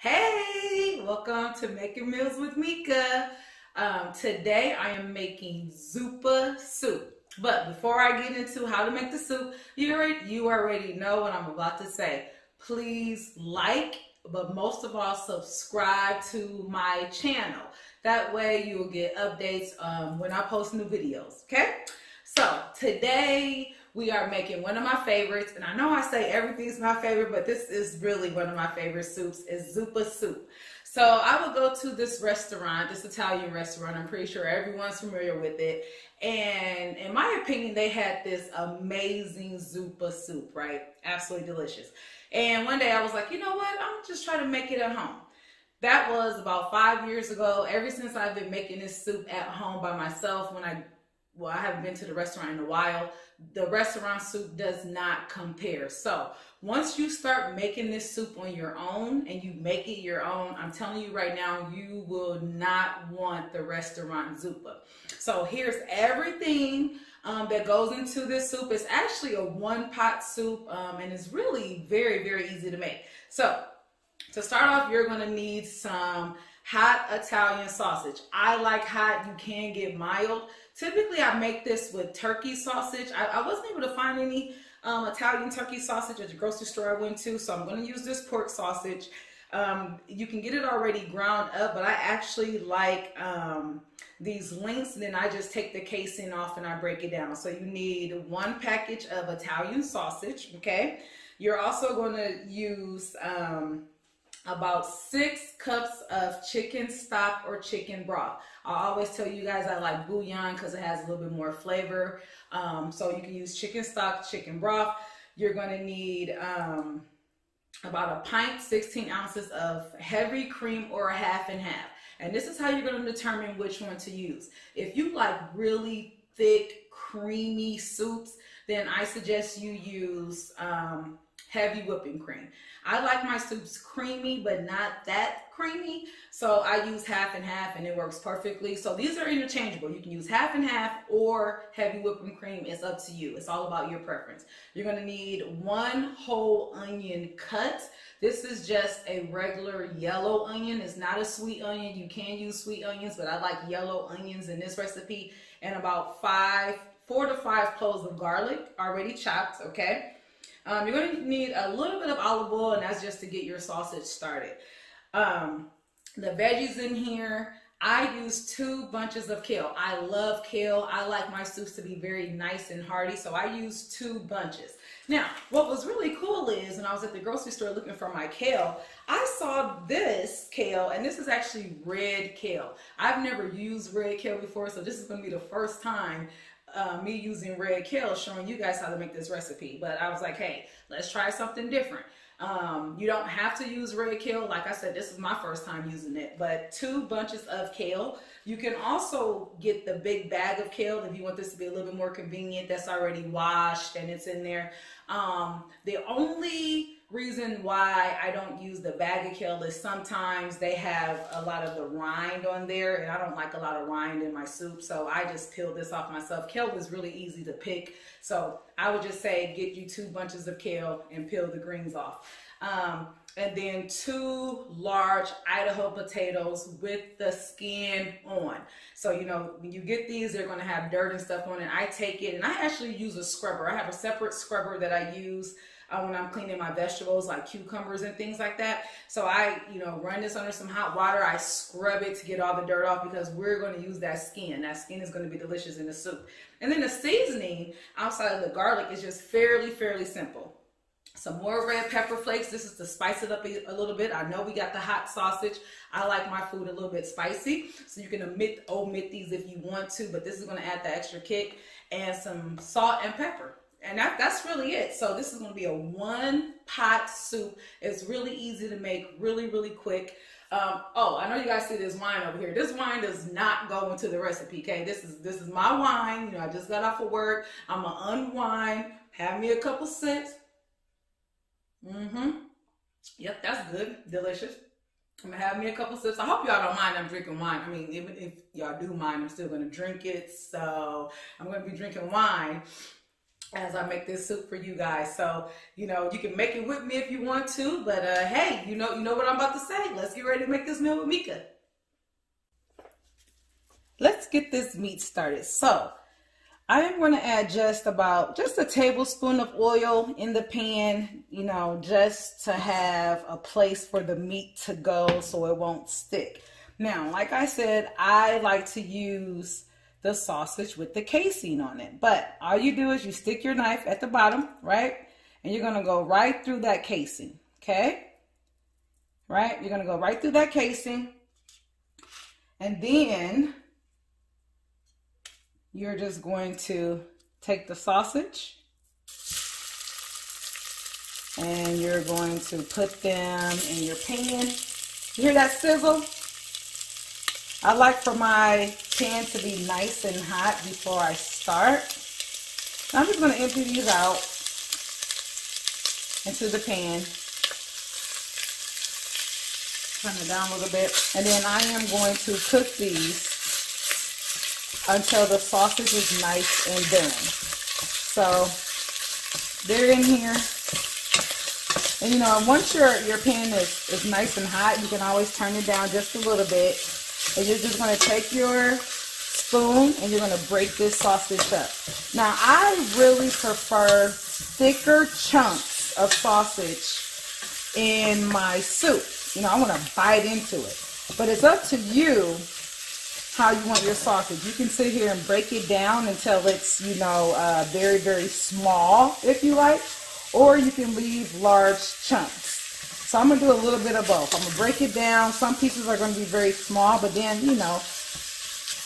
Hey, welcome to Making Meals with Mika. Today I am making Zuppa soup. But before I get into how to make the soup, you already know what I'm about to say. Please like, but most of all, subscribe to my channel. That way you will get updates when I post new videos, okay? So today we are making one of my favorites, and I know I say everything's my favorite, but this is really one of my favorite soups, is Zuppa soup. So I will go to this restaurant, this Italian restaurant. I'm pretty sure everyone's familiar with it. And in my opinion, they had this amazing Zuppa soup, right? Absolutely delicious. And one day I was like, you know what? I'm just trying to make it at home. That was about 5 years ago. Ever since I've been making this soup at home by myself, I haven't been to the restaurant in a while. The restaurant soup does not compare. So once you start making this soup on your own and you make it your own, I'm telling you right now, you will not want the restaurant Zuppa. So here's everything that goes into this soup. It's actually a one-pot soup, and it's really very, very easy to make. So to start off, you're going to need some hot Italian sausage. I like hot. You can get mild. Typically, I make this with turkey sausage. I wasn't able to find any Italian turkey sausage at the grocery store I went to, so I'm going to use this pork sausage. You can get it already ground up, but I actually like these links, and then I just take the casing off and I break it down. So you need 1 package of Italian sausage, okay? You're also going to use about 6 cups of chicken stock or chicken broth. I always tell you guys I like bouillon because it has a little bit more flavor. So you can use chicken stock, chicken broth. You're going to need about a pint, 16 ounces of heavy cream or a half and half. And this is how you're going to determine which one to use. If you like really thick, creamy soups, then I suggest you use heavy whipping cream. I like my soups creamy, but not that creamy. So I use half and half and it works perfectly. So these are interchangeable. You can use half and half or heavy whipping cream. It's up to you. It's all about your preference. You're going to need 1 whole onion cut. This is just a regular yellow onion. It's not a sweet onion. You can use sweet onions, but I like yellow onions in this recipe. And about 4 to 5 cloves of garlic already chopped, okay? You're going to need a little bit of olive oil, and that's just to get your sausage started. The veggies in here, I use 2 bunches of kale. I love kale. I like my soups to be very nice and hearty, so I use 2 bunches. Now, what was really cool is when I was at the grocery store looking for my kale, I saw this kale, and this is actually red kale. I've never used red kale before, so this is going to be the first time me using red kale, showing you guys how to make this recipe. But I was like, hey, let's try something different. You don't have to use red kale. Like I said, this is my first time using it, but 2 bunches of kale. You can also get the big bag of kale if you want this to be a little bit more convenient. That's already washed and it's in there. The only reason why I don't use the bag of kale is sometimes they have a lot of the rind on there, and I don't like a lot of rind in my soup, so I just peel this off myself. Kale is really easy to pick, so I would just say get you 2 bunches of kale and peel the greens off. And then 2 large Idaho potatoes with the skin on. So, you know, when you get these, they're going to have dirt and stuff on it. I take it, and I actually use a scrubber. I have a separate scrubber that I use when I'm cleaning my vegetables, like cucumbers and things like that. So I, run this under some hot water. I scrub it to get all the dirt off because we're going to use that skin. That skin is going to be delicious in the soup. And then the seasoning outside of the garlic is just fairly simple. Some more red pepper flakes. This is to spice it up a little bit. I know we got the hot sausage. I like my food a little bit spicy, so you can omit these if you want to, but this is going to add the extra kick. And some salt and pepper. And that's really it. So this is going to be a 1-pot soup. It's really easy to make, really quick. Oh, I know you guys see this wine over here. This wine does not go into the recipe, okay? This is my wine. I just got off of work. I'm going to unwind, have me a couple sips. Yep, that's good. Delicious. I'm going to have me a couple sips. I hope y'all don't mind I'm drinking wine. I mean, even if y'all do mind, I'm still going to drink it. So I'm going to be drinking wine. as I make this soup for you guys. So, you know, you can make it with me if you want to, but hey, you know what I'm about to say. Let's get ready to make this meal with Mika. Let's get this meat started. So, I am going to add just a tablespoon of oil in the pan, you know, just to have a place for the meat to go so it won't stick. Now, like I said, I like to use the sausage with the casing on it, but all you do is you stick your knife at the bottom, right? And you're going to go right through that casing, okay? Right? You're going to go right through that casing, and then you're just going to take the sausage and you're going to put them in your pan. You hear that sizzle? I like for my pan to be nice and hot before I start. I'm just going to empty these out into the pan. Turn it down a little bit. And then I am going to cook these until the sausage is nice and done. So they're in here. And you know, once your pan is nice and hot, you can always turn it down just a little bit. And you're just going to take your spoon and you're going to break this sausage up. Now, I really prefer thicker chunks of sausage in my soup. You know, I want to bite into it. But it's up to you how you want your sausage. You can sit here and break it down until it's, you know, very, very small, if you like. Or you can leave large chunks. So I'm going to do a little bit of both. I'm going to break it down. Some pieces are going to be very small, but then, you know,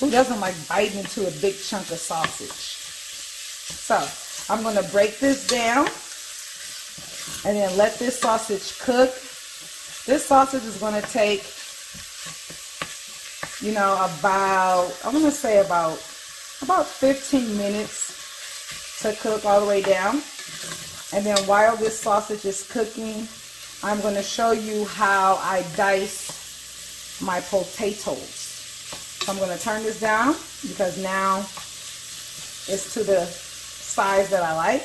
who doesn't like biting into a big chunk of sausage? So I'm going to break this down and then let this sausage cook. This sausage is going to take, you know, I'm going to say about 15 minutes to cook all the way down. And then while this sausage is cooking, I'm going to show you how I dice my potatoes. So I'm going to turn this down because now it's to the size that I like.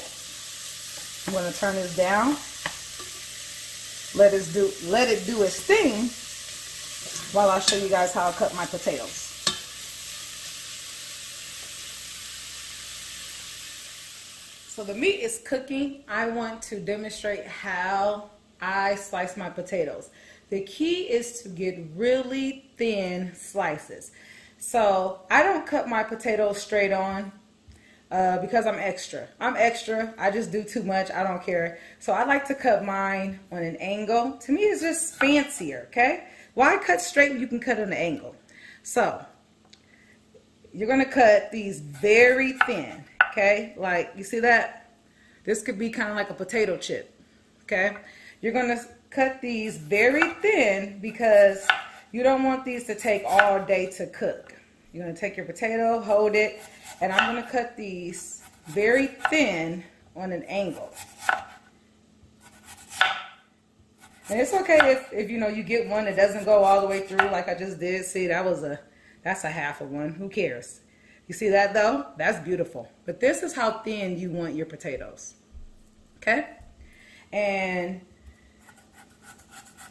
I'm going to turn this down. Let it do its thing while I show you guys how I cut my potatoes. So the meat is cooking. I want to demonstrate how I slice my potatoes. The key is to get really thin slices. So I don't cut my potatoes straight on because I'm extra. I just do too much. I don't care. So I like to cut mine on an angle. To me, it's just fancier, okay? Why cut straight when you can cut on an angle? So you're going to cut these very thin, okay? Like, you see that? This could be kind of like a potato chip, okay? You're going to cut these very thin because you don't want these to take all day to cook. You're going to take your potato, hold it, and I'm going to cut these very thin on an angle. And it's okay if you know, you get one that doesn't go all the way through like I just did. See, that's a half of one. Who cares? You see that though? That's beautiful. But this is how thin you want your potatoes. Okay? And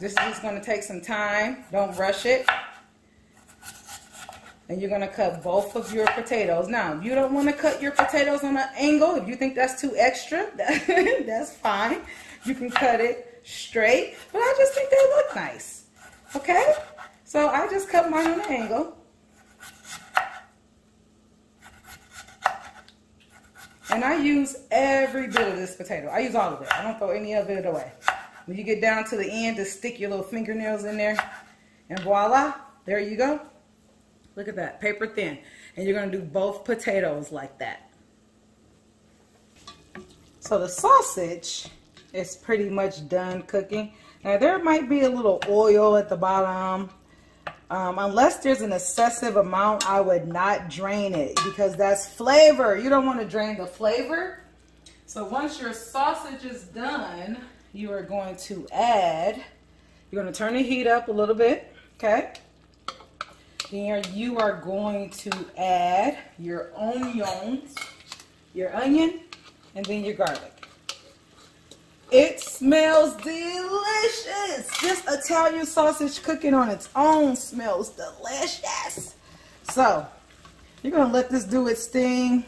this is just going to take some time. Don't rush it. And you're going to cut both of your potatoes. Now, if you don't want to cut your potatoes on an angle, if you think that's too extra, that's fine. You can cut it straight. But I just think they look nice. Okay? So I just cut mine on an angle. And I use every bit of this potato. I use all of it. I don't throw any of it away. When you get down to the end, just stick your little fingernails in there. And voila, there you go. Look at that, paper thin. And you're going to do both potatoes like that. So the sausage is pretty much done cooking. Now there might be a little oil at the bottom. Unless there's an excessive amount, I would not drain it because that's flavor. You don't want to drain the flavor. So once your sausage is done, you are going to add, you're going to turn the heat up a little bit, okay? Then you are going to add your onions, your onion, and then your garlic. It smells delicious. This Italian sausage cooking on its own smells delicious. So you're going to let this do its thing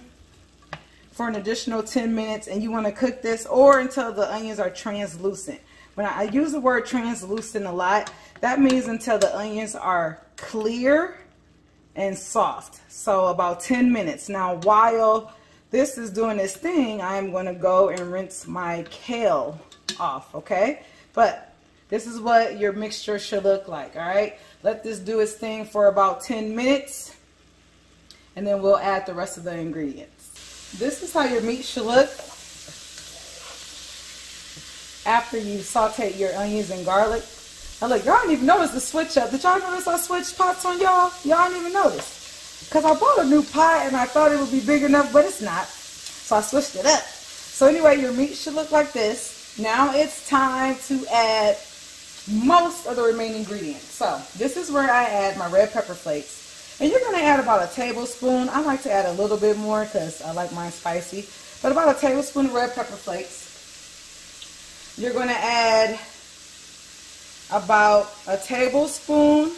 for an additional 10 minutes, and you want to cook this or until the onions are translucent. When I use the word translucent a lot, that means until the onions are clear and soft. So about 10 minutes. Now while this is doing this thing, I'm going to go and rinse my kale off, okay? But this is what your mixture should look like, all right? Let this do its thing for about 10 minutes, and then we'll add the rest of the ingredients. This is how your meat should look after you saute your onions and garlic. Now look, y'all didn't even notice the switch up. Did y'all notice I switched pots on y'all? Y'all didn't even notice. Because I bought a new pot and I thought it would be big enough, but it's not. So I switched it up. So anyway, your meat should look like this. Now it's time to add most of the remaining ingredients. So this is where I add my red pepper flakes. And you're going to add about a tablespoon. I like to add a little bit more because I like mine spicy. But about a tablespoon of red pepper flakes. You're going to add about a tablespoon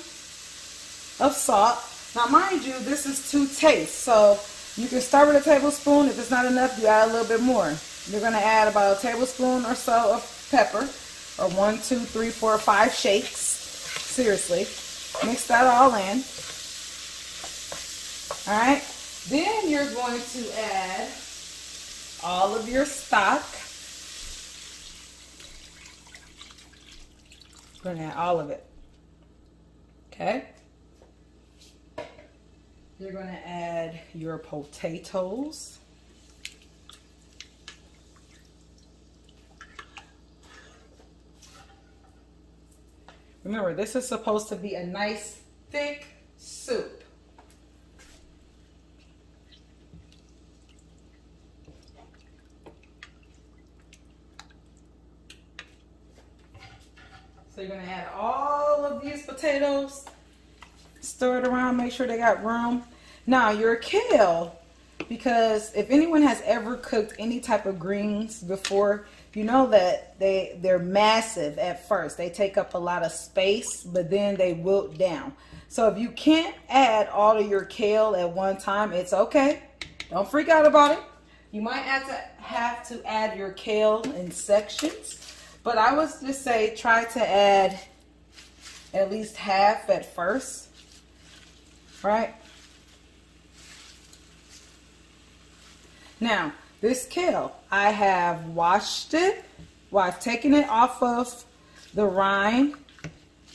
of salt. Now mind you, this is to taste. So you can start with a tablespoon. If it's not enough, you add a little bit more. You're going to add about a tablespoon or so of pepper. Or 1, 2, 3, 4, 5 shakes. Seriously. Mix that all in. Alright. Then you're going to add all of your stock. You're going to add all of it. Okay. You're going to add your potatoes. Remember, this is supposed to be a nice, thick soup. So you're going to add all of these potatoes, stir it around, make sure they got room. Now your kale, because if anyone has ever cooked any type of greens before, you know that they're massive at first. They take up a lot of space, but then they wilt down. So if you can't add all of your kale at one time, it's okay. Don't freak out about it. You might have to add your kale in sections. But I would just say try to add at least half at first, right? Now, this kale, I have washed it. Well, I've taken it off of the rind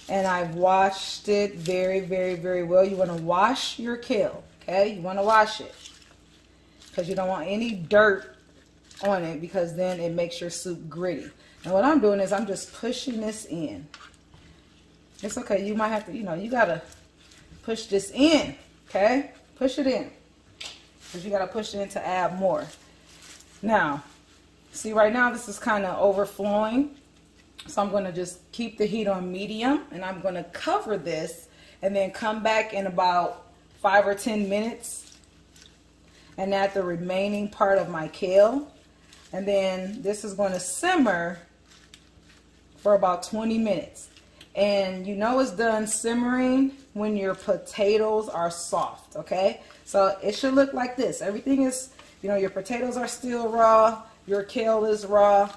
and I've washed it very, very, very well. You want to wash your kale, okay? You want to wash it because you don't want any dirt on it because then it makes your soup gritty. And what I'm doing is I'm just pushing this in. It's okay. You might have to, you got to push this in, okay? Push it in. Because you got to push it in to add more. Now, see right now this is kind of overflowing. So I'm going to just keep the heat on medium. And I'm going to cover this and then come back in about 5 or 10 minutes. And add the remaining part of my kale. And then this is going to simmer for about 20 minutes. And you know it's done simmering when your potatoes are soft, okay? So it should look like this. Everything is, your potatoes are still raw. Your kale is raw.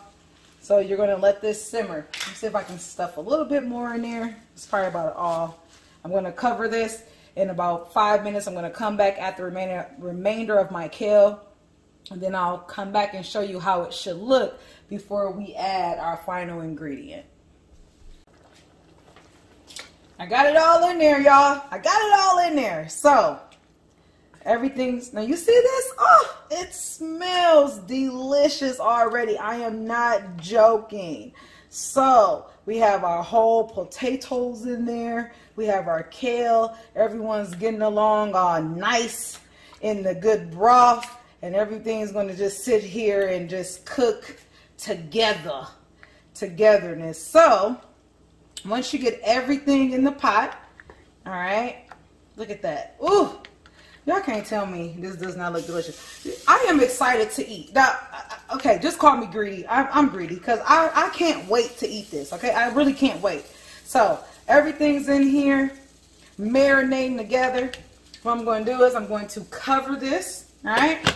So you're going to let this simmer. Let's see if I can stuff a little bit more in there. It's probably about all. I'm going to cover this in about 5 minutes. I'm going to come back at the remainder of my kale. And then I'll come back and show you how it should look before we add our final ingredient. I got it all in there, y'all. I got it all in there. So, everything's, now you see this? Oh, it smells delicious already. I am not joking. So, we have our whole potatoes in there. We have our kale. Everyone's getting along all nice in the good broth. And everything's going to just sit here and just cook together. Togetherness. So, once you get everything in the pot, all right, look at that. Ooh, Y'all can't tell me this does not look delicious. I am excited to eat. Now, okay, just call me greedy. I'm greedy because I can't wait to eat this. Okay, I really can't wait. So everything's in here, marinating together. What I'm going to do is I'm going to cover this. All right.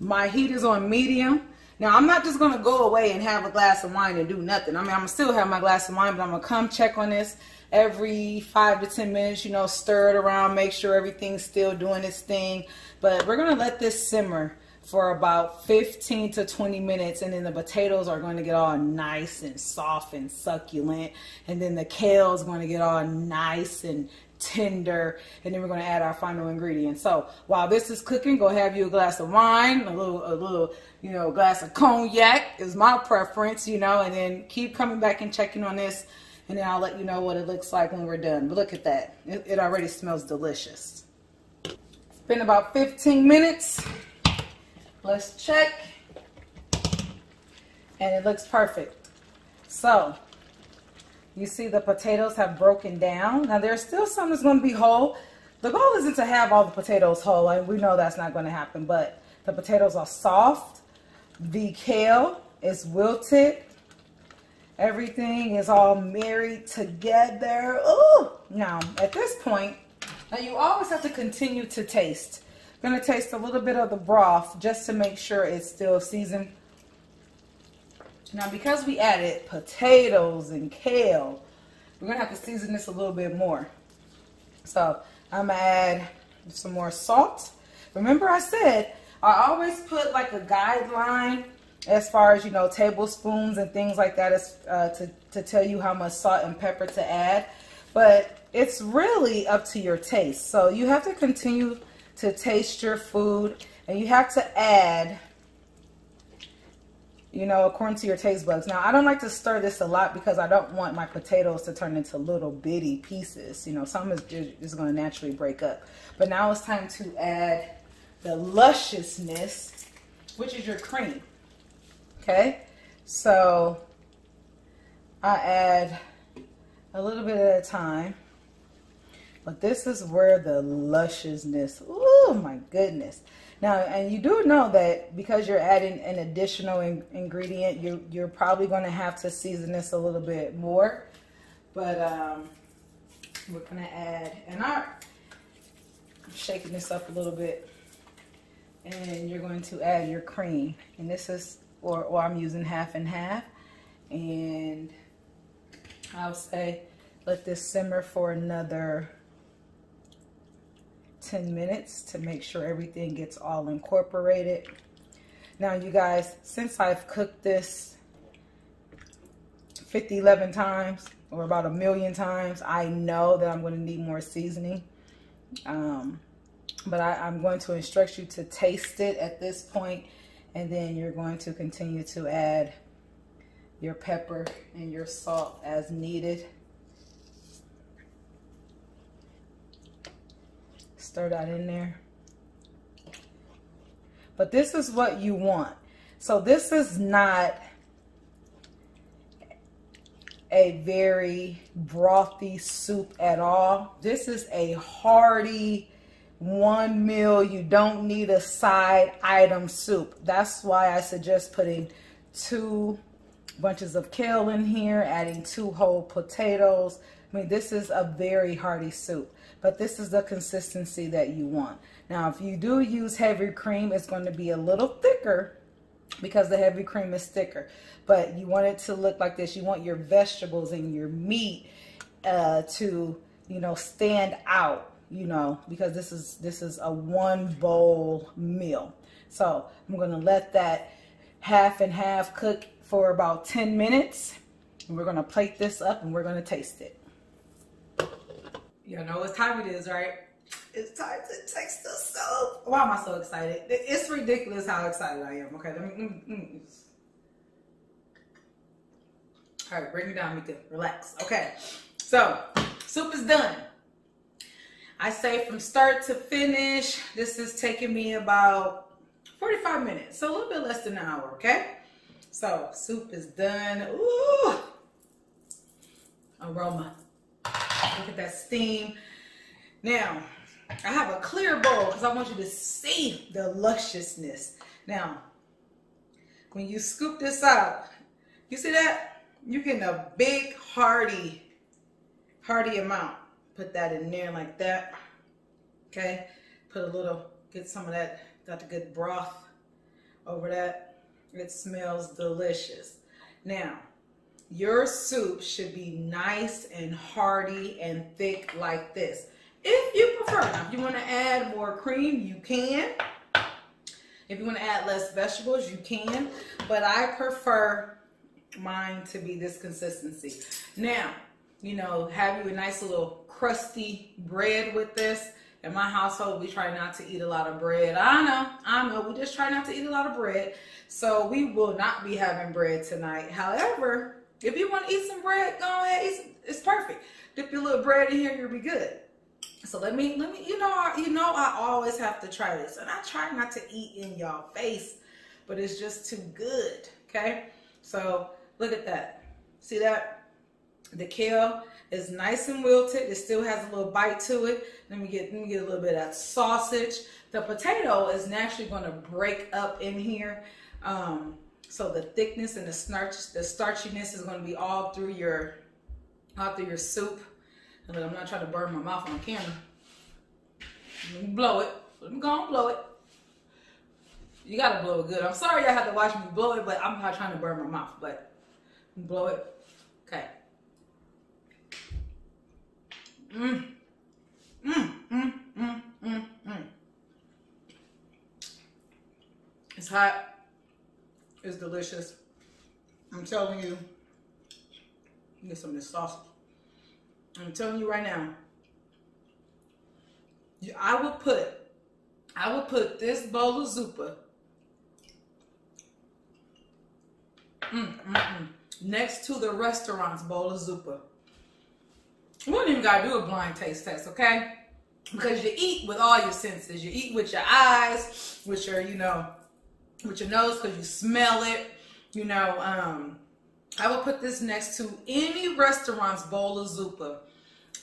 My heat is on medium. Now, I'm not just going to go away and have a glass of wine and do nothing. I mean, I'm going to still have my glass of wine, but I'm going to come check on this every 5 to 10 minutes, you know, stir it around, make sure everything's still doing its thing. But we're going to let this simmer for about 15 to 20 minutes, and then the potatoes are going to get all nice and soft and succulent, and then the kale is going to get all nice and tender, and then we're going to add our final ingredients. So while this is cooking, go have you a glass of wine, a little you know, glass of cognac is my preference, you know, and then keep coming back and checking on this, and then I'll let you know what it looks like when we're done. But look at that, it already smells delicious. It's been about 15 minutes. Let's check, and it looks perfect. So you see the potatoes have broken down. Now there's still some that's going to be whole. The goal isn't to have all the potatoes whole, and we know that's not going to happen, but the potatoes are soft. The kale is wilted. Everything is all married together. Ooh! Now at this point, now you always have to continue to taste. I'm going to taste a little bit of the broth just to make sure it's still seasoned. Now, because we added potatoes and kale, we're going to have to season this a little bit more. So I'm going to add some more salt. Remember I said I always put like a guideline as far as, you know, tablespoons and things like that as, to tell you how much salt and pepper to add. But it's really up to your taste. So you have to continue to taste your food, and you have to add, you know, according to your taste buds. Now, I don't like to stir this a lot because I don't want my potatoes to turn into little bitty pieces. You know, some is going to naturally break up. But now it's time to add the lusciousness, which is your cream. Okay, so I add a little bit at a time. But this is where the lusciousness, oh my goodness. Now, and you do know that because you're adding an additional ingredient, you're probably going to have to season this a little bit more. But we're going to add, and I'm shaking this up a little bit. And you're going to add your cream. And this is, or I'm using half and half. And I'll say let this simmer for another 10 minutes to make sure everything gets all incorporated. Now you guys, since I've cooked this 11 times or about 1,000,000 times, I know that I'm going to need more seasoning. But I'm going to instruct you to taste it at this point, and then you're going to continue to add your pepper and your salt as needed. Stir that in there. But this is what you want. So this is not a very brothy soup at all. This is a hearty, one meal, you don't need a side item soup. That's why I suggest putting 2 bunches of kale in here, adding 2 whole potatoes. I mean, this is a very hearty soup, but this is the consistency that you want. Now, if you do use heavy cream, it's going to be a little thicker because the heavy cream is thicker, but you want it to look like this. You want your vegetables and your meat to, you know, stand out, you know, because this is a 1 bowl meal. So I'm going to let that half and half cook for about 10 minutes, and we're going to plate this up and we're going to taste it. You know what time it is, right? It's time to taste the soup. Why am I so excited? It's ridiculous how excited I am. Okay, let me. All right, bring me down, Mika. Relax. Okay, so soup is done. I say from start to finish, this is taking me about 45 minutes, so a little bit less than an hour. Okay, so soup is done. Ooh, aroma. Look at that steam. Now, I have a clear bowl because I want you to see the lusciousness. Now, when you scoop this out, you see that? You're getting a big, hearty amount. Put that in there like that. Okay? Put a little, get some of that, got the good broth over that. It smells delicious. Now, your soup should be nice and hearty and thick like this. If you prefer, now if you want to add more cream, you can. If you want to add less vegetables, you can. But I prefer mine to be this consistency. Now, you know, have you a nice little crusty bread with this. In my household, we try not to eat a lot of bread. I know, we just try not to eat a lot of bread. So we will not be having bread tonight. However, if you want to eat some bread, go ahead, it's perfect. Dip your little bread in here, you'll be good. So let me, you know, I always have to try this. And I try not to eat in y'all face, but it's just too good, okay? So look at that. See that? The kale is nice and wilted. It still has a little bite to it. Let me get a little bit of that sausage. The potato is naturally going to break up in here. So the thickness and the starchiness is going to be all through your soup. And I'm not trying to burn my mouth on camera. Let me blow it. Let me go and blow it. You got to blow it good. I'm sorry y'all have to watch me blow it, but I'm not trying to burn my mouth. But blow it. Okay. It's hot. It's delicious. I'm telling you. Get some of this sausage. I'm telling you right now. I would put this bowl of Zuppa next to the restaurant's bowl of Zuppa. We don't even gotta do a blind taste test, okay? Because you eat with all your senses. You eat with your eyes, with your, you know, with your nose, because you smell it. You know, I will put this next to any restaurant's bowl of Zuppa.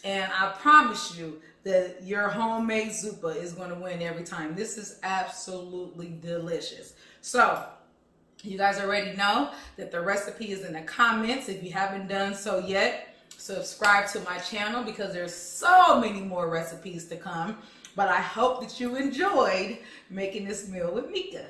And I promise you that your homemade Zuppa is going to win every time. This is absolutely delicious. So, you guys already know that the recipe is in the comments. If you haven't done so yet, subscribe to my channel because there's so many more recipes to come. But I hope that you enjoyed making this meal with Mika.